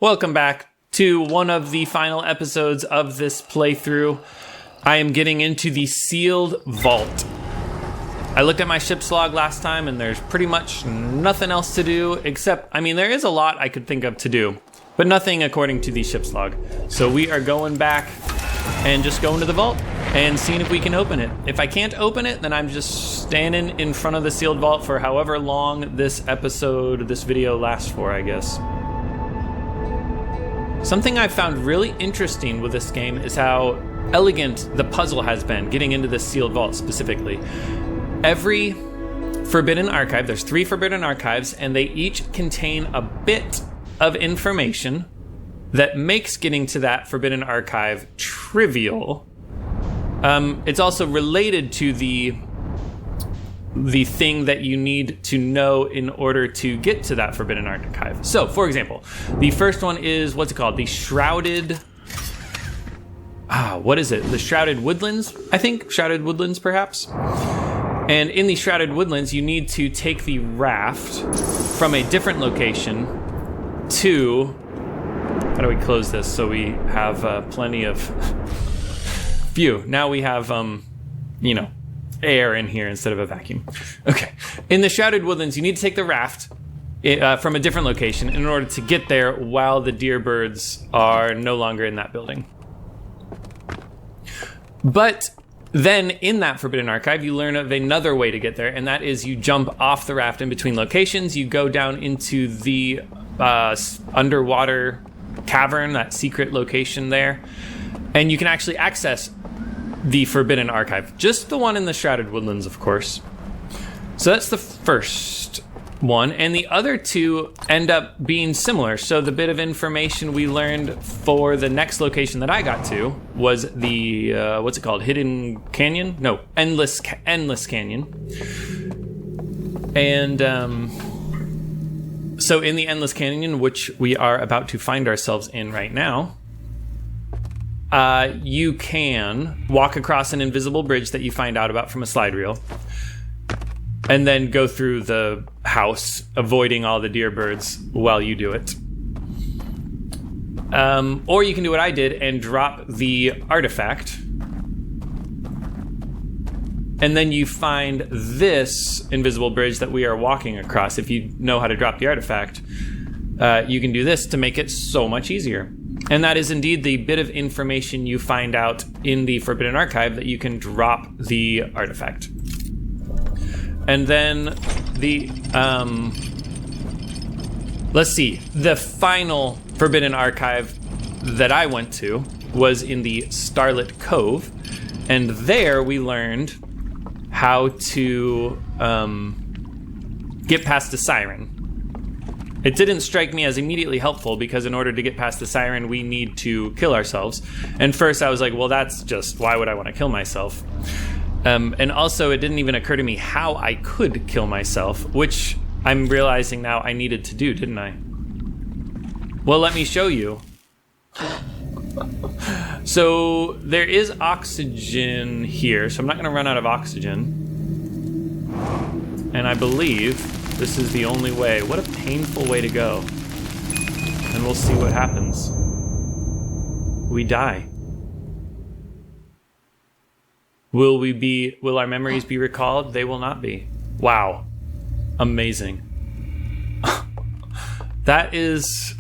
Welcome back to one of the final episodes of this playthrough. I am getting into the sealed vault. I looked at my ship's log last time and there's pretty much nothing else to do except, there is a lot I could think of to do, but nothing according to the ship's log. So we are going back and just going to the vault and seeing if we can open it. If I can't open it, then I'm just standing in front of the sealed vault for however long this video lasts for, I guess. Something I've found really interesting with this game is how elegant the puzzle has been, getting into this sealed vault specifically. Every forbidden archive, there's 3 forbidden archives, and they each contain a bit of information that makes getting to that forbidden archive trivial. It's also related to the thing that you need to know in order to get to that forbidden archive. So, for example, the first one is, what's it called? The Shrouded... what is it? The Shrouded Woodlands, I think? Shrouded Woodlands, perhaps? And in the Shrouded Woodlands, you need to take the raft from a different location to... How do we close this so we have plenty of... Phew, now we have, air in here instead of a vacuum. Okay. In the Shrouded Woodlands, you need to take the raft from a different location in order to get there while the deerbirds are no longer in that building. But then in that Forbidden Archive, you learn of another way to get there, and that is you jump off the raft in between locations, you go down into the underwater cavern, that secret location there, and you can actually access the Forbidden Archive. Just the one in the Shrouded Woodlands, of course. So that's the first one, and the other 2 end up being similar. So the bit of information we learned for the next location that I got to was the, what's it called? Hidden Canyon? No, Endless Canyon. And so in the Endless Canyon, which we are about to find ourselves in right now, you can walk across an invisible bridge that you find out about from a slide reel, and then go through the house, avoiding all the deerbirds while you do it. Or you can do what I did and drop the artifact, and then you find this invisible bridge that we are walking across. If you know how to drop the artifact, you can do this to make it so much easier. And that is indeed the bit of information you find out in the Forbidden Archive, that you can drop the artifact. And then the, let's see, the final Forbidden Archive that I went to was in the Starlit Cove, and there we learned how to get past the siren. It didn't strike me as immediately helpful because in order to get past the siren, we need to kill ourselves. And first I was like, well, that's just, why would I want to kill myself? And also it didn't even occur to me how I could kill myself, which I'm realizing now I needed to do, didn't I? Well, let me show you. So there is oxygen here, so I'm not going to run out of oxygen. And I believe this is the only way. What a painful way to go. And we'll see what happens. We die. Will our memories be recalled? They will not be. Wow. Amazing. That is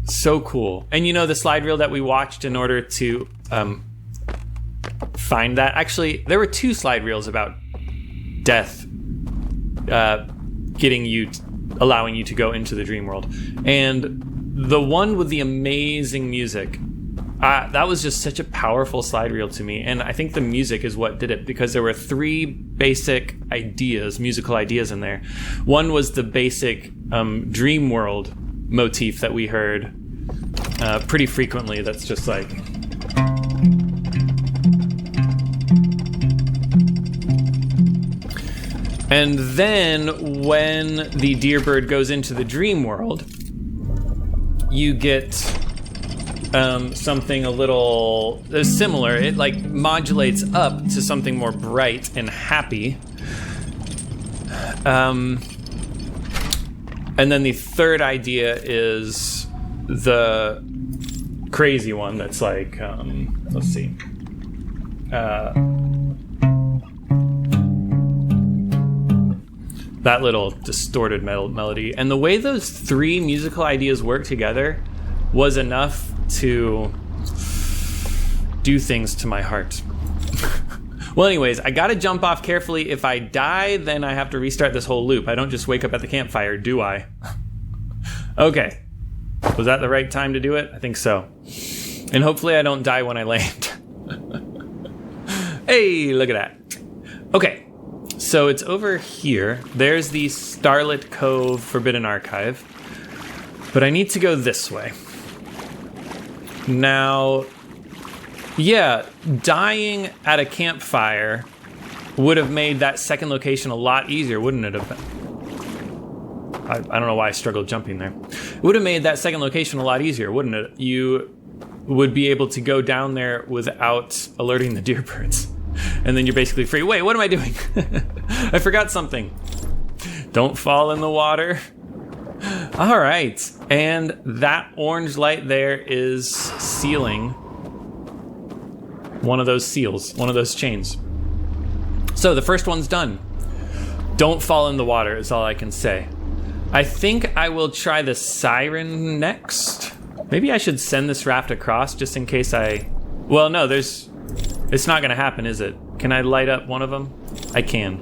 so cool. And you know the slide reel that we watched in order to find that? Actually, there were 2 slide reels about death allowing you to go into the dream world. And the one with the amazing music, that was just such a powerful slide reel to me. And I think the music is what did it, because there were 3 basic ideas, musical ideas in there. One was the basic dream world motif that we heard pretty frequently. That's just like... And then when the deerbird goes into the dream world, you get something a little similar. It like modulates up to something more bright and happy. And then the third idea is the crazy one that's like, let's see. That little distorted melody. And the way those three musical ideas work together was enough to do things to my heart. Well, anyways, I gotta jump off carefully. If I die, then I have to restart this whole loop. I don't just wake up at the campfire, do I? Okay. Was that the right time to do it? I think so. And hopefully I don't die when I land. Hey, look at that. Okay. So it's over here. There's the Starlit Cove Forbidden Archive. But I need to go this way. Now, yeah, dying at a campfire would have made that second location a lot easier, wouldn't it have been? I don't know why I struggled jumping there. It would have made that second location a lot easier, wouldn't it? You would be able to go down there without alerting the deerbirds. And then you're basically free. Wait, what am I doing? I forgot something. Don't fall in the water. All right. And that orange light there is sealing one of those seals, one of those chains. So the first one's done. Don't fall in the water is all I can say. I think I will try the siren next. Maybe I should send this raft across just in case well, no, it's not gonna happen, is it? Can I light up one of them? I can.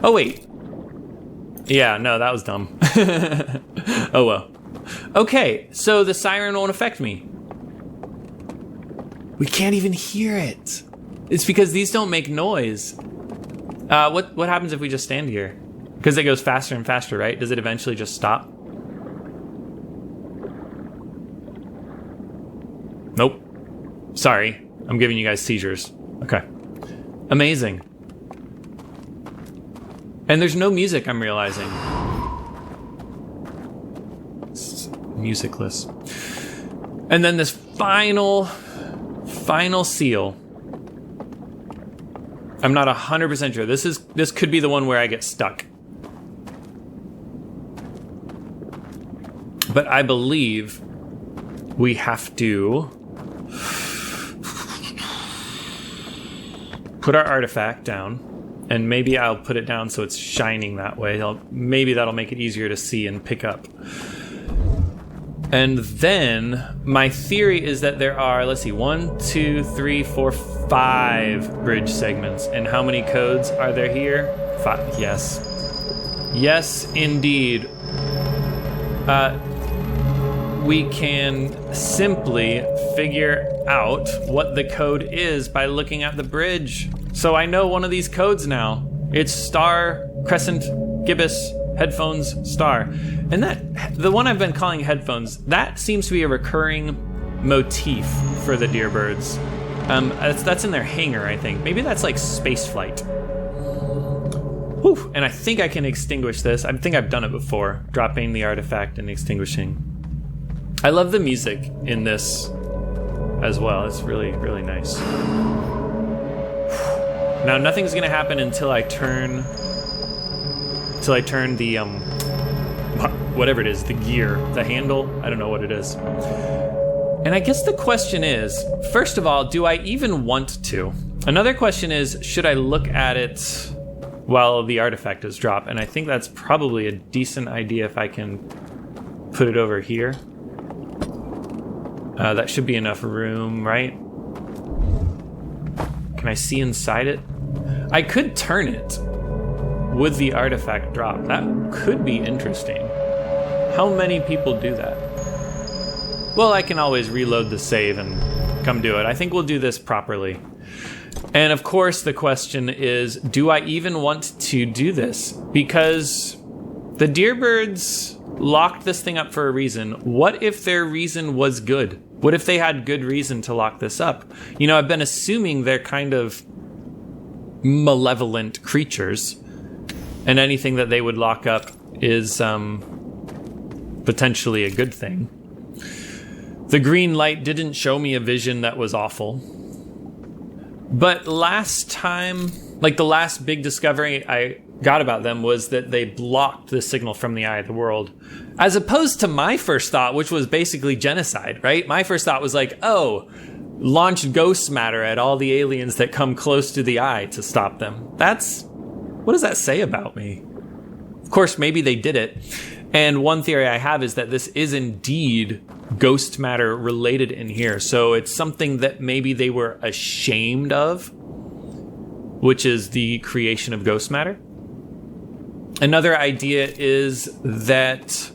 Oh, wait. Yeah, no, that was dumb. Oh, well. Okay, so the siren won't affect me. We can't even hear it. It's because these don't make noise. What happens if we just stand here? Because it goes faster and faster, right? Does it eventually just stop? Nope. Sorry. I'm giving you guys seizures. Okay. Amazing. And there's no music, I'm realizing. It's musicless. And then this final seal. I'm not 100% sure. This could be the one where I get stuck. But I believe we have to put our artifact down, and maybe I'll put it down so it's shining that way. Maybe that'll make it easier to see and pick up. And then my theory is that there are, let's see, 1, 2, 3, 4, 5 bridge segments. And how many codes are there here? 5. Yes. Yes, indeed. We can simply figure out what the code is by looking at the bridge. So I know one of these codes now. It's star, crescent, gibbous, headphones, star. And the one I've been calling headphones, that seems to be a recurring motif for the deerbirds. That's in their hangar, I think. Maybe that's like space flight. Whew. And I think I can extinguish this. I think I've done it before, dropping the artifact and extinguishing. I love the music in this as well. It's really, really nice. Now nothing's gonna happen until I turn the whatever it is, the gear, the handle. I don't know what it is. And I guess the question is, first of all, do I even want to? Another question is, should I look at it while the artifact is dropped? And I think that's probably a decent idea if I can put it over here. That should be enough room, right? Can I see inside it? I could turn it with the artifact drop. That could be interesting. How many people do that? Well, I can always reload the save and come do it. I think we'll do this properly. And of course, the question is, do I even want to do this? Because the deerbirds locked this thing up for a reason. What if their reason was good? What if they had good reason to lock this up? You know, I've been assuming they're kind of malevolent creatures, and anything that they would lock up is potentially a good thing. The green light didn't show me a vision that was awful. But last time, like the last big discovery I got about them was that they blocked the signal from the eye of the world. As opposed to my first thought, which was basically genocide, right? My first thought was like, oh, launch ghost matter at all the aliens that come close to the eye to stop them. What does that say about me? Of course, maybe they did it. And one theory I have is that this is indeed ghost matter related in here. So it's something that maybe they were ashamed of, which is the creation of ghost matter. Another idea is that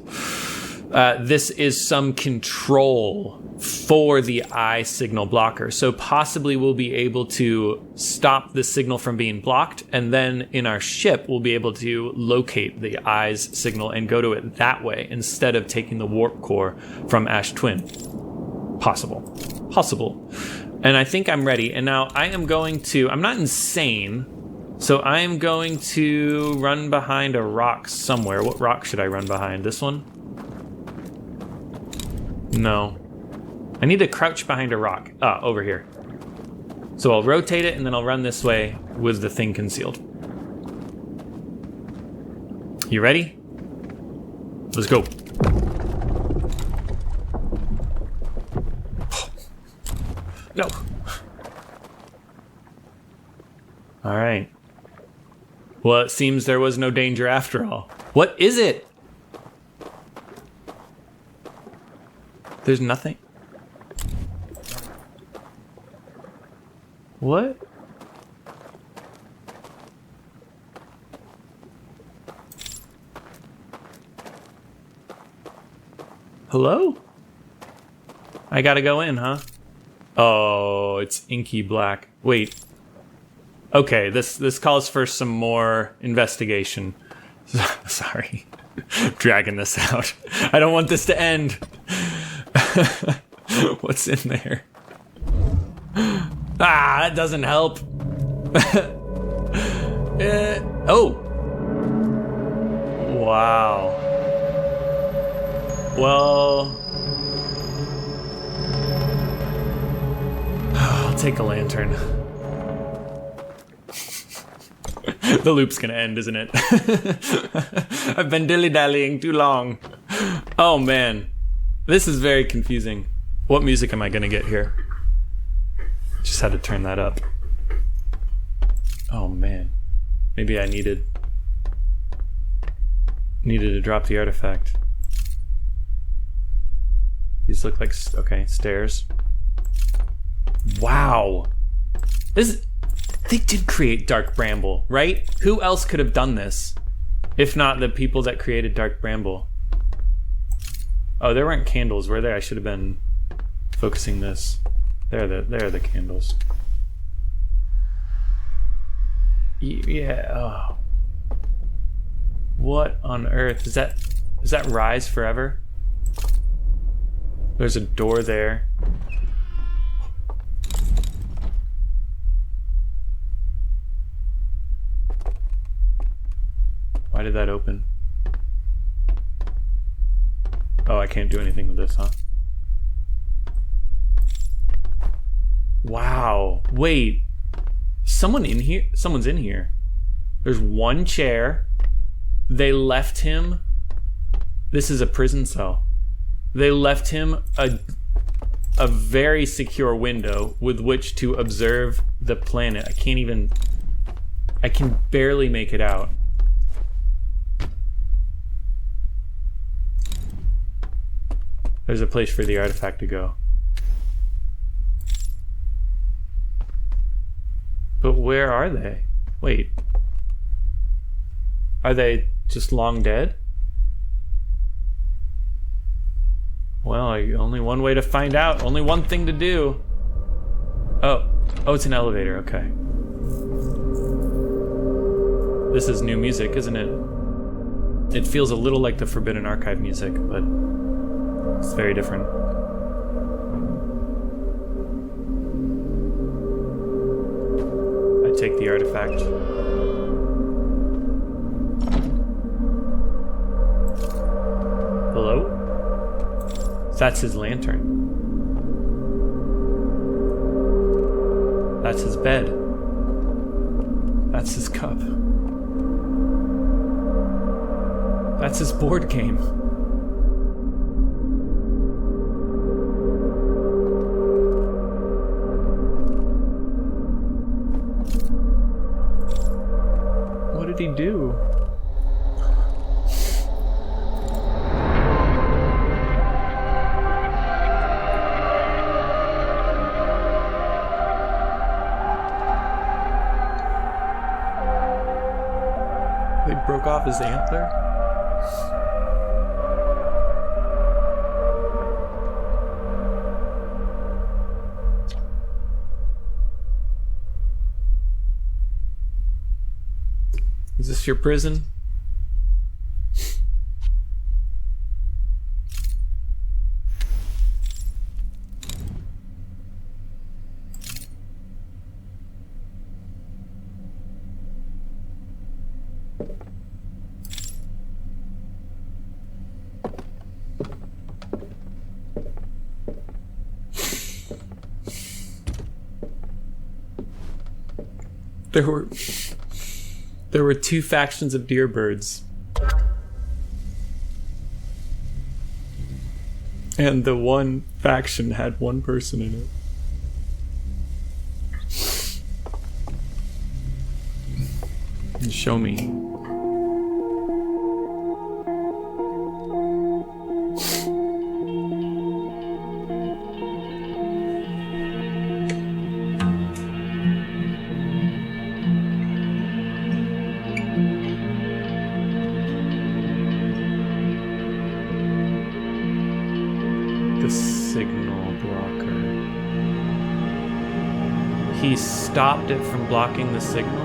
this is some control for the eye signal blocker. So possibly we'll be able to stop the signal from being blocked, and then in our ship we'll be able to locate the eye's signal and go to it that way instead of taking the warp core from Ash Twin. Possible. And I think I'm ready. And now I'm not insane, so I am going to run behind a rock somewhere. What rock should I run behind? This one? No. I need to crouch behind a rock. Over here. So I'll rotate it and then I'll run this way with the thing concealed. You ready? Let's go. No. All right. Well, it seems there was no danger after all. What is it? There's nothing. What? Hello? I gotta go in, huh? Oh, it's inky black. Wait. Okay, this calls for some more investigation. Sorry. Dragging this out. I don't want this to end. What's in there? That doesn't help. Oh. Wow. Well, I'll take a lantern. The loop's gonna end, isn't it? I've been dilly-dallying too long. Oh man, this is very confusing. What music am I gonna get here? Just had to turn that up. Oh man, maybe I needed to drop the artifact. These look like, okay, stairs. Wow. They did create Dark Bramble, right? Who else could have done this? If not the people that created Dark Bramble. Oh, there weren't candles, were there? I should have been focusing this. There are the candles. Yeah, oh. What on earth? Does that rise forever? There's a door there. Why did that open? Oh, I can't do anything with this, huh? Wow. Wait. Someone's in here. There's one chair. They left him. This is a prison cell. They left him a very secure window with which to observe the planet. I can barely make it out. There's a place for the artifact to go. But where are they? Wait. Are they just long dead? Well, only one way to find out. Only one thing to do. Oh, it's an elevator. Okay. This is new music, isn't it? It feels a little like the Forbidden Archive music, but it's very different. I take the artifact. Hello? That's his lantern. That's his bed. That's his cup. That's his board game. What did he do? They broke off his antler? Is this your prison? There were two factions of deerbirds. And the one faction had one person in it. Show me. The signal blocker. He stopped it from blocking the signal.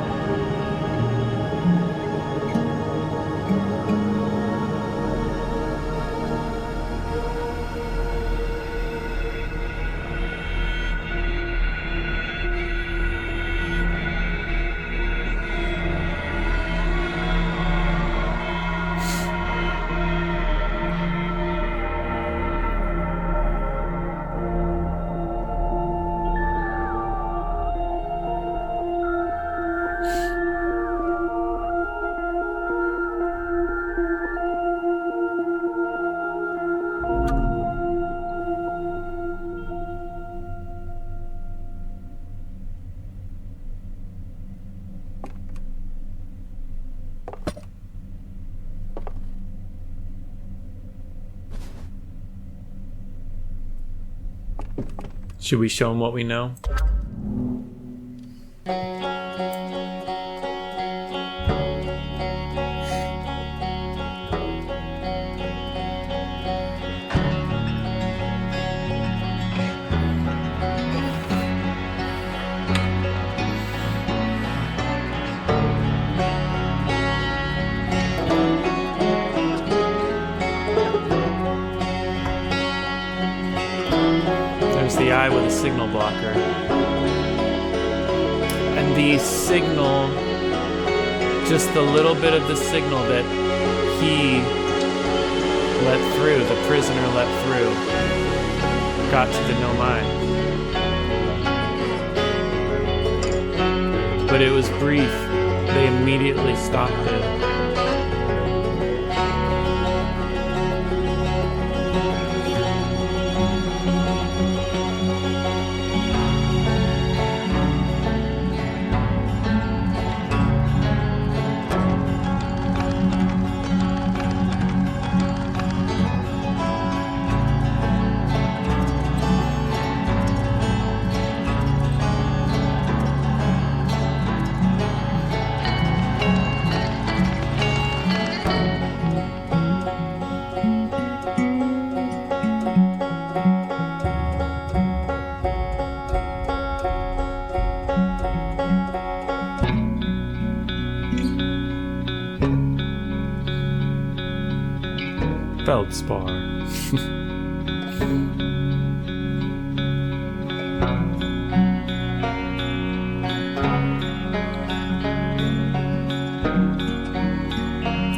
Should we show him what we know? The eye with a signal blocker. And the signal, just the little bit of the signal that he let through, the prisoner let through, got to the Nomai. But it was brief. They immediately stopped it. Feldspar.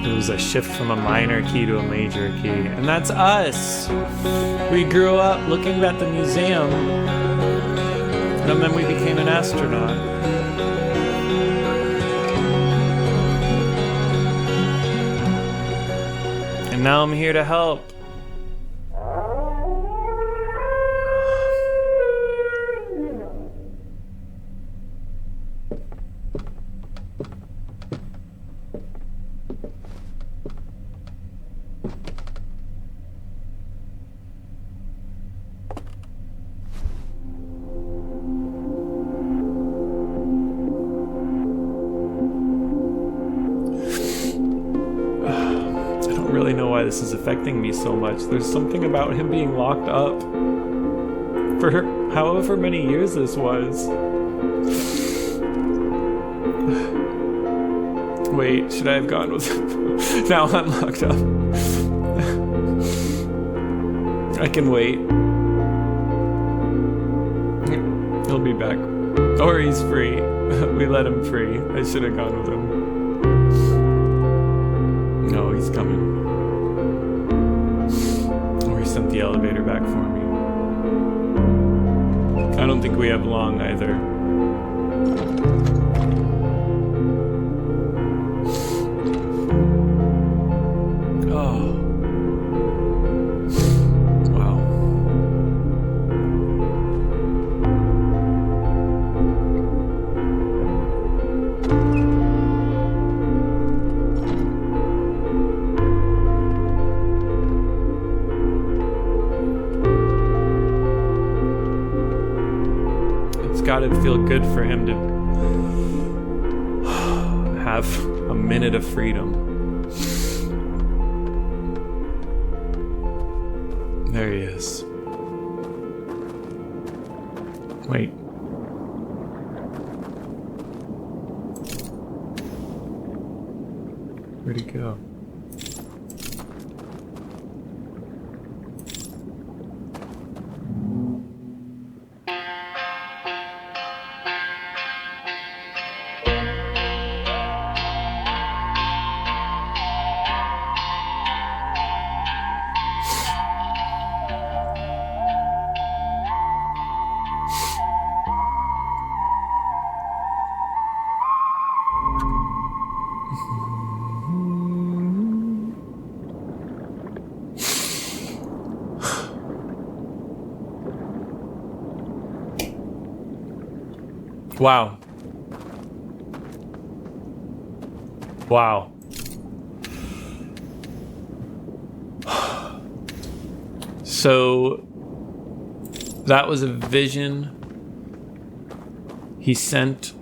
It was a shift from a minor key to a major key. And that's us! We grew up looking at the museum, and then we became an astronaut. And now I'm here to help. Really know why this is affecting me so much. There's something about him being locked up for however many years this was. Wait, should I have gone with him? Now I'm locked up. I can wait. He'll be back. Or he's free. We let him free. I should have gone with him. No, he's coming. Sent the elevator back for me. I don't think we have long either. Oh. Wow. Gotta feel good for him to have a minute of freedom. There he is. Wait. Where'd he go? Wow. Wow. So that was a vision he sent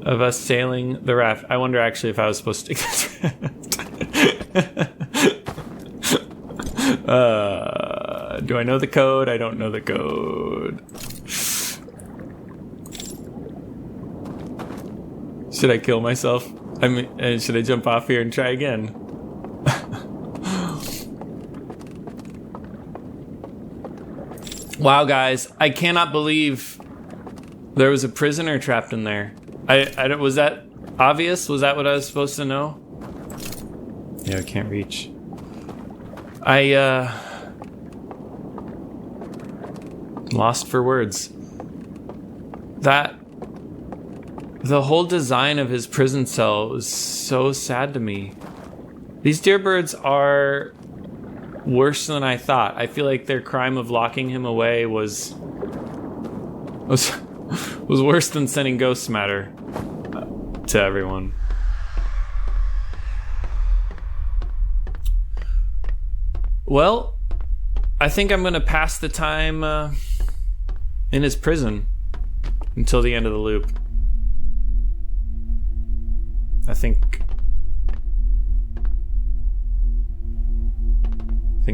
of us sailing the raft. I wonder actually if I was supposed to take this raft. Do I know the code? I don't know the code. Should I kill myself? I mean, should I jump off here and try again? Wow, guys, I cannot believe there was a prisoner trapped in there. Was that obvious? Was that what I was supposed to know? Yeah, I can't reach. Lost for words. The whole design of his prison cell was so sad to me. These deerbirds are worse than I thought. I feel like their crime of locking him away was worse than sending ghost matter to everyone. Well, I think I'm gonna pass the time in his prison until the end of the loop. I think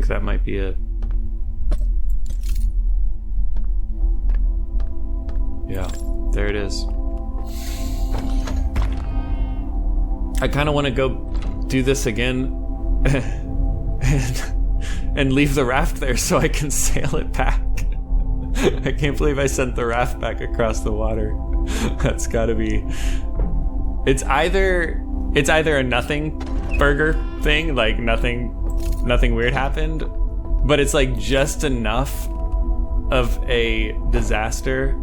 that might be it. Yeah, there it is. I kind of want to go do this again and leave the raft there so I can sail it back. I can't believe I sent the raft back across the water. That's gotta be... It's either a nothing burger thing, like nothing weird happened, but it's like just enough of a disaster,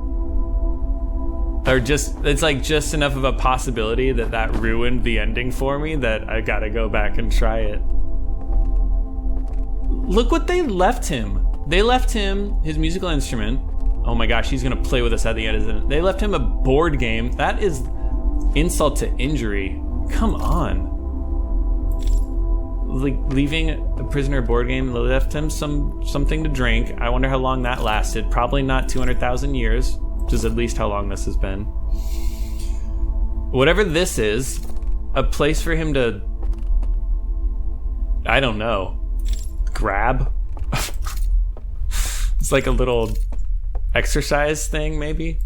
or it's like just enough of a possibility that ruined the ending for me that I gotta go back and try it. Look what they left him. They left him his musical instrument. Oh my gosh, he's gonna play with us at the end, isn't it? They left him a board game. That is insult to injury. Come on. Like leaving a prisoner board game, they left him something to drink. I wonder how long that lasted. Probably not 200,000 years, which is at least how long this has been. Whatever this is, a place for him to, I don't know, grab. It's like a little exercise thing, maybe.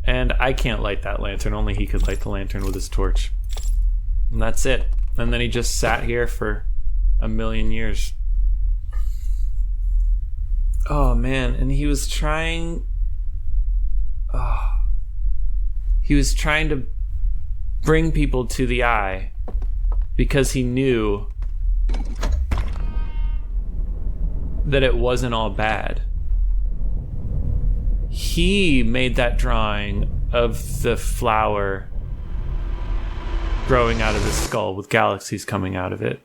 And I can't light that lantern. Only he could light the lantern with his torch. And that's it. And then he just sat here for a million years. Oh man, and he was trying to bring people to the eye because he knew that it wasn't all bad. He made that drawing of the flower growing out of the skull with galaxies coming out of it.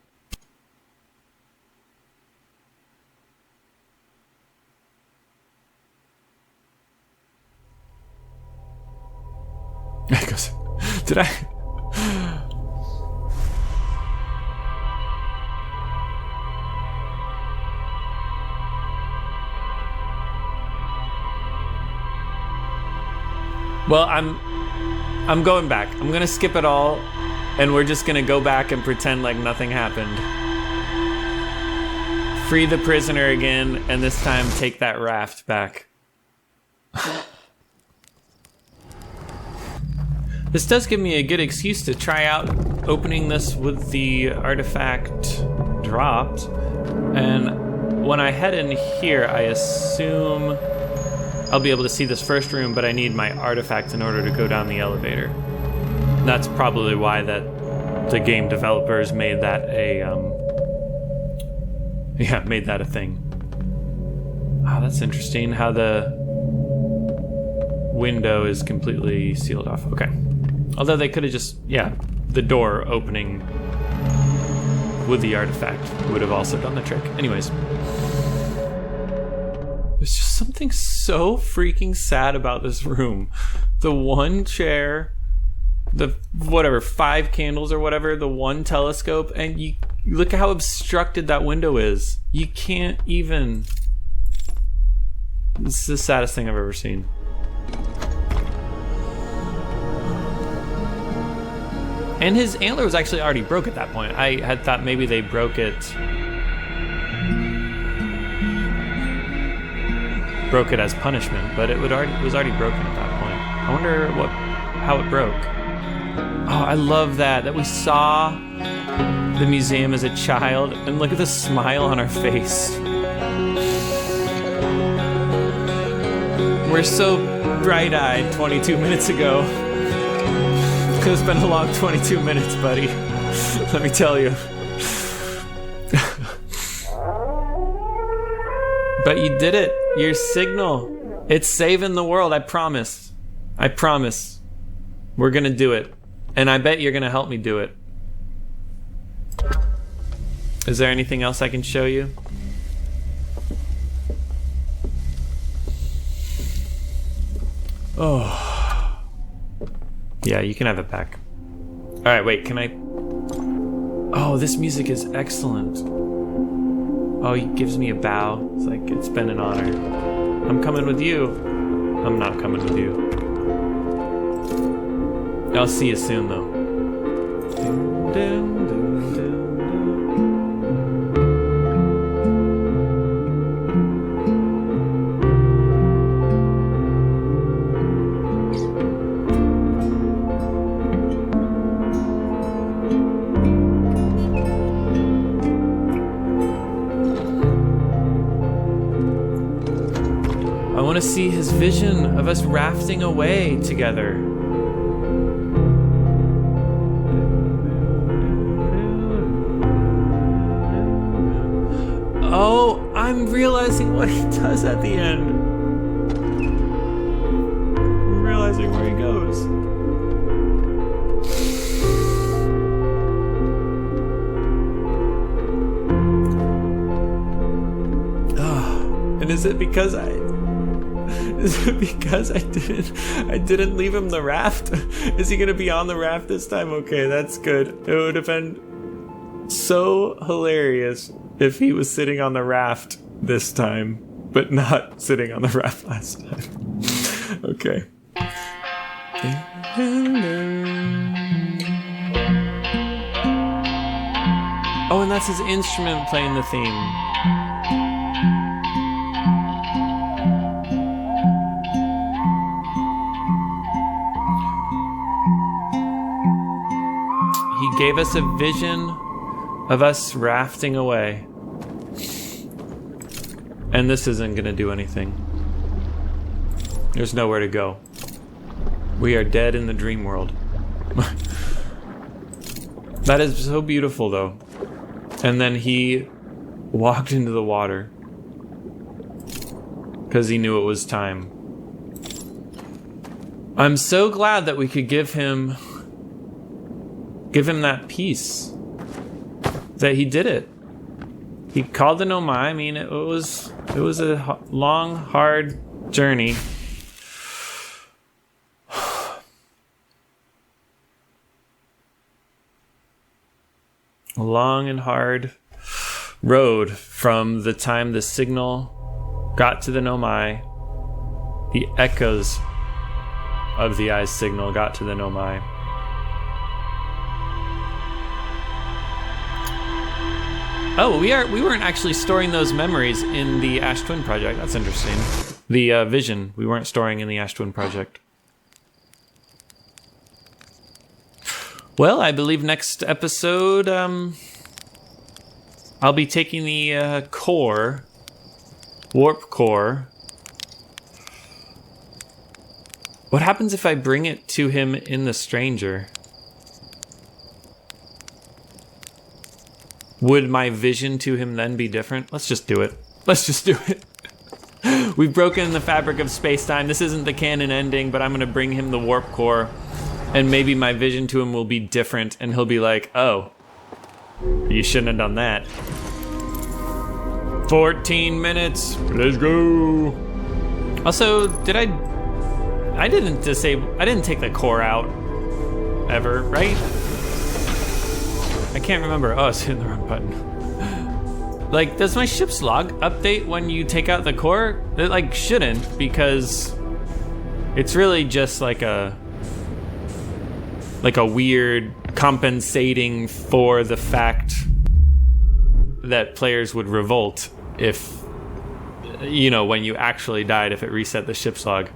He goes, did I? Well, I'm going back. I'm gonna skip it all, and we're just gonna go back and pretend like nothing happened. Free the prisoner again, and this time take that raft back. This does give me a good excuse to try out opening this with the artifact dropped. And when I head in here, I assume I'll be able to see this first room, but I need my artifact in order to go down the elevator. That's probably why the game developers made that a thing. Oh, that's interesting how the window is completely sealed off. Okay. Although they could have just, the door opening with the artifact would have also done the trick. Anyways. There's just something so freaking sad about this room. The one chair, the 5 candles or whatever, the one telescope, and you look at how obstructed that window is. You can't even. This is the saddest thing I've ever seen. And his antler was actually already broke at that point. I had thought maybe they broke it as punishment, but it was already broken at that point. I wonder how it broke. Oh, I love that we saw the museum as a child, and look at the smile on our face. We're so bright-eyed 22 minutes ago. It's gonna spend a long 22 minutes, buddy. Let me tell you. But you did it. Your signal. It's saving the world, I promise. I promise. We're gonna do it. And I bet you're gonna help me do it. Is there anything else I can show you? Oh. Yeah, you can have it back. Alright, wait, can I... Oh, this music is excellent. Oh, he gives me a bow. It's like, it's been an honor. I'm coming with you. I'm not coming with you. I'll see you soon, though. Dun, dun, dun, dun. I want to see his vision of us rafting away together. Oh, I'm realizing what he does at the end. I'm realizing where he goes. And is it because I didn't leave him the raft? Is he gonna be on the raft this time? Okay, that's good. It would have been so hilarious if he was sitting on the raft this time, but not sitting on the raft last time. Okay. Oh, and that's his instrument playing the theme. He gave us a vision of us rafting away. And this isn't gonna do anything. There's nowhere to go. We are dead in the dream world. That is so beautiful, though. And then he walked into the water because he knew it was time. I'm so glad that we could give him that peace. That he did it. He called the Nomai. I mean, it was a long, hard journey. A long and hard road from the time the signal got to the Nomai. The echoes of the eye's signal got to the Nomai. Oh, we weren't actually storing those memories in the Ash Twin project. That's interesting. The vision we weren't storing in the Ash Twin project. Well, I believe next episode, I'll be taking the core, warp core. What happens if I bring it to him in the Stranger? Would my vision to him then be different? Let's just do it. Let's just do it. We've broken the fabric of space-time. This isn't the canon ending, but I'm gonna bring him the warp core. And maybe my vision to him will be different, and he'll be like, oh, you shouldn't have done that. 14 minutes, let's go. Also, I didn't take the core out, ever, right? I can't remember. Oh, I was hitting the wrong button. Like, does my ship's log update when you take out the core? It, like, shouldn't, because it's really just like a weird compensating for the fact that players would revolt if, when you actually died, if it reset the ship's log.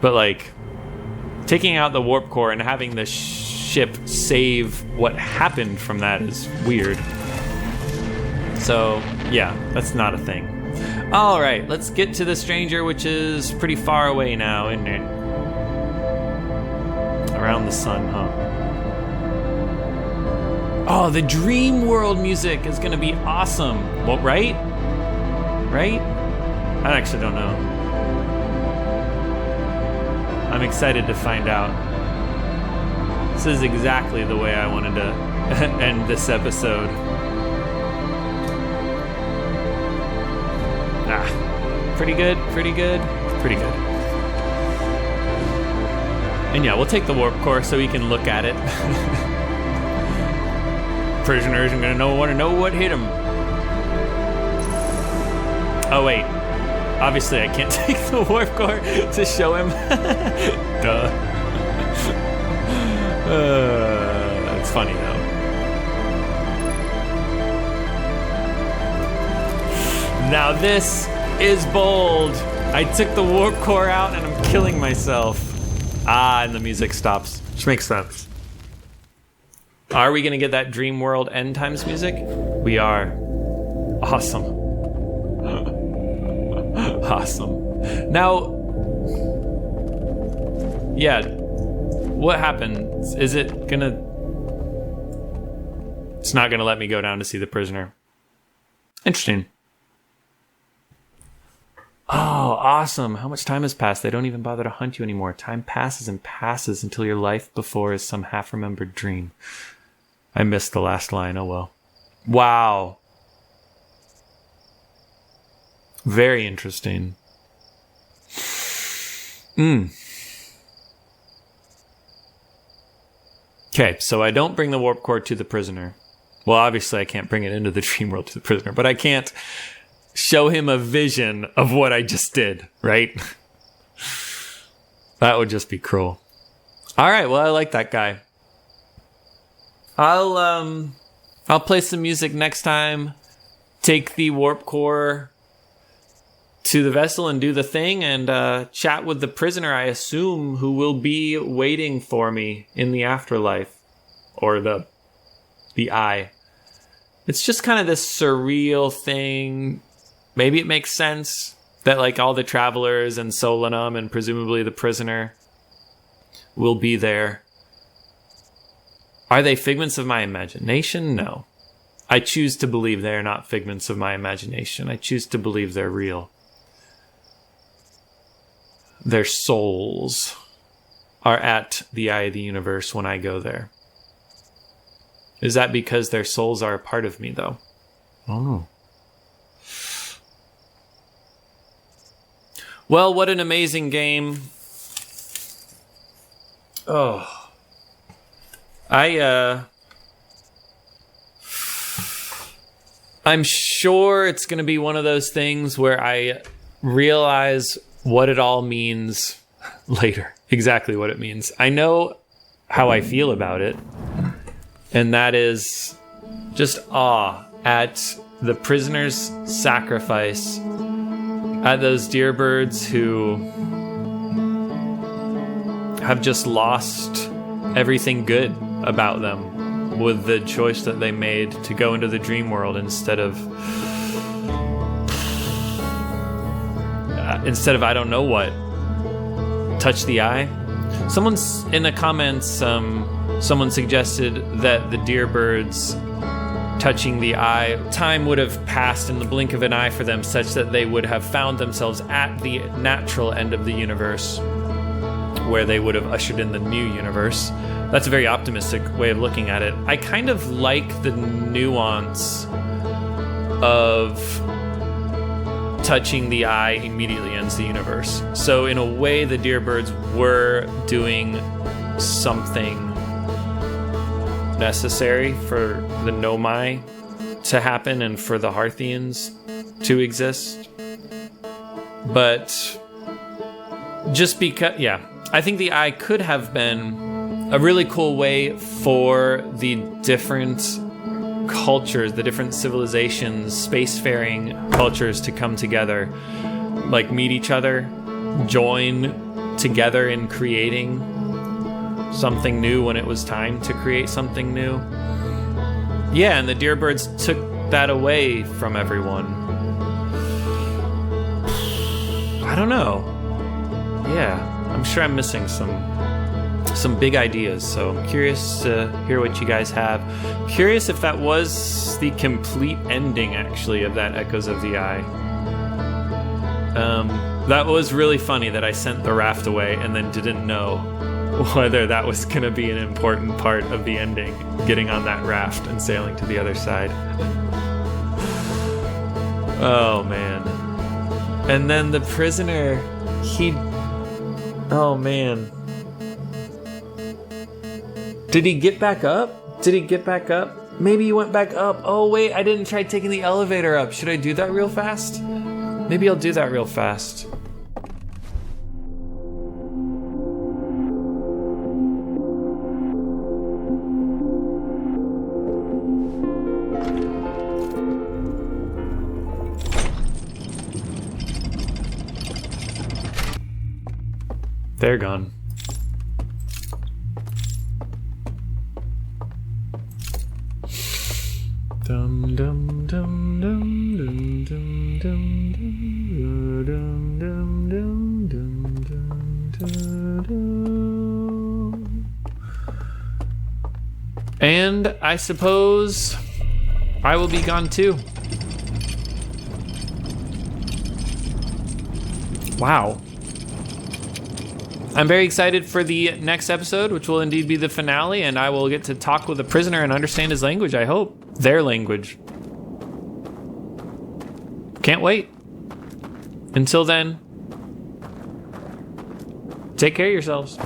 But like, taking out the warp core and having the ship save what happened from that is weird. So yeah, that's not a thing. All right, let's get to the Stranger, which is pretty far away now, isn't it? Around the sun, huh? Oh, the Dream World music is gonna be awesome. Well, right? Right? I actually don't know. I'm excited to find out. This is exactly the way I wanted to end this episode. Pretty good, pretty good, pretty good. And yeah, we'll take the warp core so we can look at it. Prisoners are gonna want to know what hit him. Oh wait, obviously I can't take the warp core to show him. Duh. It's funny though. Now this is bold. I took the warp core out and I'm killing myself. And the music stops, which makes sense. Are we gonna get that Dream World end times music? We are. Awesome. Awesome. Now, yeah, what happens? Is it gonna... It's not gonna let me go down to see the prisoner. Interesting. Oh, awesome. How much time has passed? They don't even bother to hunt you anymore. Time passes and passes until your life before is some half-remembered dream. I missed the last line. Oh, well. Wow. Very interesting. Okay, so I don't bring the warp core to the prisoner. Well, obviously I can't bring it into the dream world to the prisoner, but I can't show him a vision of what I just did, right? That would just be cruel. All right, well, I like that guy. I'll play some music next time, take the warp core to the vessel and do the thing, and chat with the prisoner, I assume, who will be waiting for me in the afterlife, or the eye. It's just kind of this surreal thing. Maybe it makes sense that like all the travelers and Solanum and presumably the prisoner will be there. Are they figments of my imagination? No. I choose to believe they're not figments of my imagination. I choose to believe they're real. Their souls are at the eye of the universe when I go there. Is that because their souls are a part of me, though? I don't know. Well, what an amazing game. Oh. I'm sure it's going to be one of those things where I realize what it all means later. Exactly what it means. I know how I feel about it. And that is just awe at the prisoner's sacrifice, at those deerbirds who have just lost everything good about them with the choice that they made to go into the dream world instead of I don't know what, touch the eye. Someone's in the comments, someone suggested that the deerbirds touching the eye, time would have passed in the blink of an eye for them such that they would have found themselves at the natural end of the universe, where they would have ushered in the new universe. That's a very optimistic way of looking at it. I kind of like the nuance of touching the eye immediately ends the universe. So in a way, the deerbirds were doing something necessary for the Nomai to happen and for the Harthians to exist. But just because, I think the eye could have been a really cool way for the different cultures, the different civilizations, spacefaring cultures to come together, like meet each other, join together in creating something new when it was time to create something new. Yeah, and the deerbirds took that away from everyone. I don't know. Yeah, I'm sure I'm missing some big ideas, so I'm curious to hear what you guys have. Curious if that was the complete ending, actually, of that Echoes of the Eye. That was really funny that I sent the raft away and then didn't know whether that was going to be an important part of the ending, getting on that raft and sailing to the other side. Oh, man. And then the prisoner, oh, man. Did he get back up? Maybe he went back up. Oh, wait, I didn't try taking the elevator up. Should I do that real fast? Maybe I'll do that real fast. They're gone. Dum dum dum dum dum dum dum dum dum dum dum dum. And I suppose I will be gone too. Wow. I'm very excited for the next episode, which will indeed be the finale, and I will get to talk with the prisoner and understand his language, I hope. Their language. Can't wait. Until then, take care of yourselves.